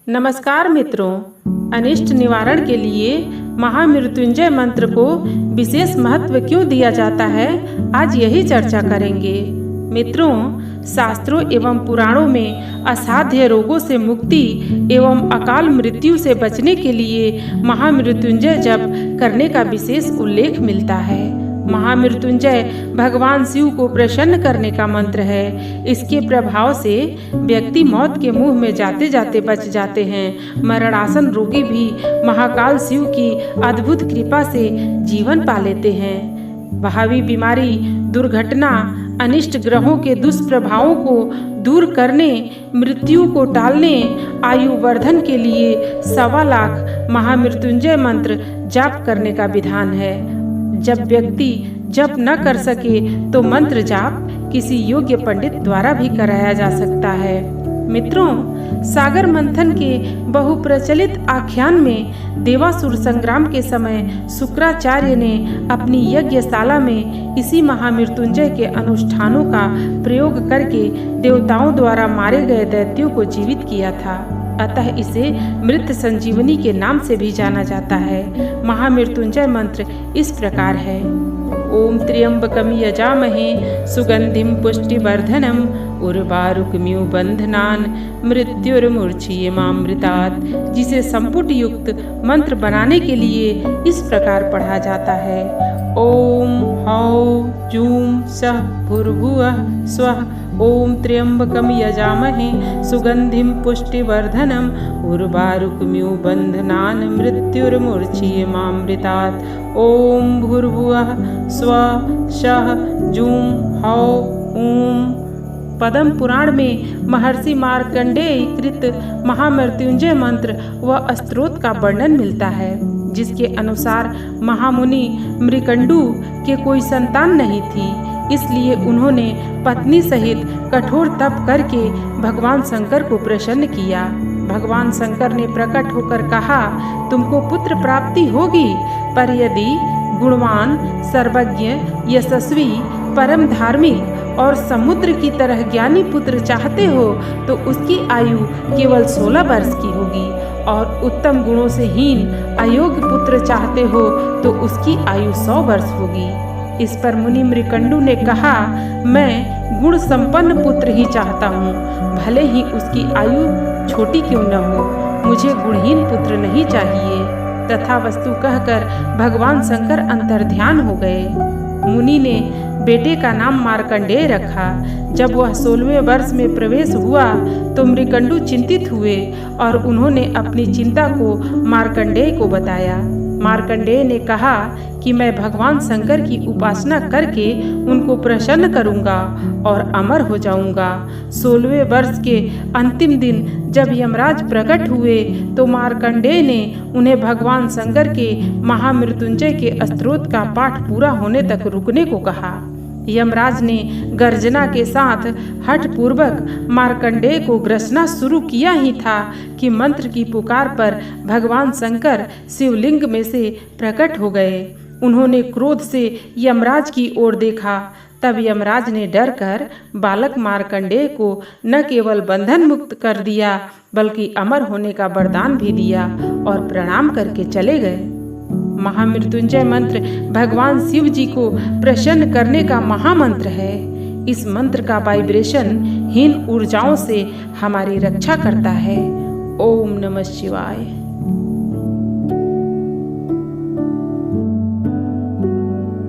नमस्कार मित्रों, अनिष्ट निवारण के लिए महामृत्युंजय मंत्र को विशेष महत्व क्यों दिया जाता है, आज यही चर्चा करेंगे। मित्रों, शास्त्रों एवं पुराणों में असाध्य रोगों से मुक्ति एवं अकाल मृत्यु से बचने के लिए महामृत्युंजय जप करने का विशेष उल्लेख मिलता है। महामृत्युंजय भगवान शिव को प्रसन्न करने का मंत्र है। इसके प्रभाव से व्यक्ति मौत के मुंह में जाते जाते बच जाते हैं। मरणासन रोगी भी महाकाल शिव की अद्भुत कृपा से जीवन पा लेते हैं। भावी बीमारी, दुर्घटना, अनिष्ट ग्रहों के दुष्प्रभावों को दूर करने, मृत्यु को टालने, आयु वर्धन के लिए 1.25 लाख महामृत्युंजय मंत्र जाप करने का विधान है। जब व्यक्ति जप न कर सके तो मंत्र जाप किसी योग्य पंडित द्वारा भी कराया जा सकता है। मित्रों, सागर मंथन के बहुप्रचलित आख्यान में देवासुर संग्राम के समय शुक्राचार्य ने अपनी यज्ञशाला में इसी महामृत्युंजय के अनुष्ठानों का प्रयोग करके देवताओं द्वारा मारे गए दैत्यों को जीवित किया था। अतः इसे मृत संजीवनी के नाम से भी जाना जाता है। महामृत्युंजय मंत्र इस प्रकार है: ओम त्र्यंबकम यजामहे सुगंधिम पुष्टिवर्धनम उर्वारुकमिव बंधनान मृत्युर्मुर्च्छियमामृतात्, जिसे संपुट युक्त मंत्र बनाने के लिए इस प्रकार पढ़ा जाता है: ओम हौ जूम सः भूर्भुवः स्वः ओम त्र्यंबकम यजामहे सुगंधिम पुष्टिवर्धनम उर्वारुकमिव बंधनान मृत्युर्मुर्च्छियमामृतात्। ओम भूर्भुवः स्वः शः जूम हौ ऊम। पद्म पुराण में महर्षि मार्कंडेय कृत महामृत्युंजय मंत्र व स्तोत्र का वर्णन मिलता है, जिसके अनुसार महामुनि मृकंडू के कोई संतान नहीं थी, इसलिए उन्होंने पत्नी सहित कठोर तप करके भगवान शंकर को प्रसन्न किया। भगवान शंकर ने प्रकट होकर कहा, तुमको पुत्र प्राप्ति होगी, पर यदि गुणवान, सर्वज्ञ, यशस्वी, परम धार्मिक और समुद्र की तरह ज्ञानी पुत्र चाहते हो तो उसकी आयु केवल 16 वर्ष की होगी, और उत्तम गुणों से हीन अयोग्य पुत्र चाहते हो तो उसकी आयु 100 वर्ष होगी। इस पर मुनि मृकंडू ने कहा, मैं गुण संपन्न पुत्र ही चाहता हूँ, भले ही उसकी आयु छोटी क्यों न हो, मुझे गुणहीन पुत्र नहीं चाहिए। तथा वस्तु कहकर भगवान शंकर अंतर्ध्यान हो गए। मुनि ने बेटे का नाम मार्कंडेय रखा। जब वह 16वें वर्ष में प्रवेश हुआ तो मृकंडू चिंतित हुए और उन्होंने अपनी चिंता को मार्कंडेय को बताया। मार्कंडेय ने कहा कि मैं भगवान शंकर की उपासना करके उनको प्रसन्न करूंगा और अमर हो जाऊंगा। 16वें वर्ष के अंतिम दिन जब यमराज प्रकट हुए तो मार्कंडेय ने उन्हें भगवान शंकर के महामृत्युंजय के स्तोत्र का पाठ पूरा होने तक रुकने को कहा। यमराज ने गर्जना के साथ हठ पूर्वक मार्कंडेय को ग्रसना शुरू किया ही था कि मंत्र की पुकार पर भगवान शंकर शिवलिंग में से प्रकट हो गए। उन्होंने क्रोध से यमराज की ओर देखा। तब यमराज ने डरकर बालक मार्कंडेय को न केवल बंधन मुक्त कर दिया बल्कि अमर होने का वरदान भी दिया और प्रणाम करके चले गए। महामृत्युंजय मंत्र भगवान शिव जी को प्रसन्न करने का महामंत्र है। इस मंत्र का वाइब्रेशन हीन ऊर्जाओं से हमारी रक्षा करता है। ओम नमः शिवाय।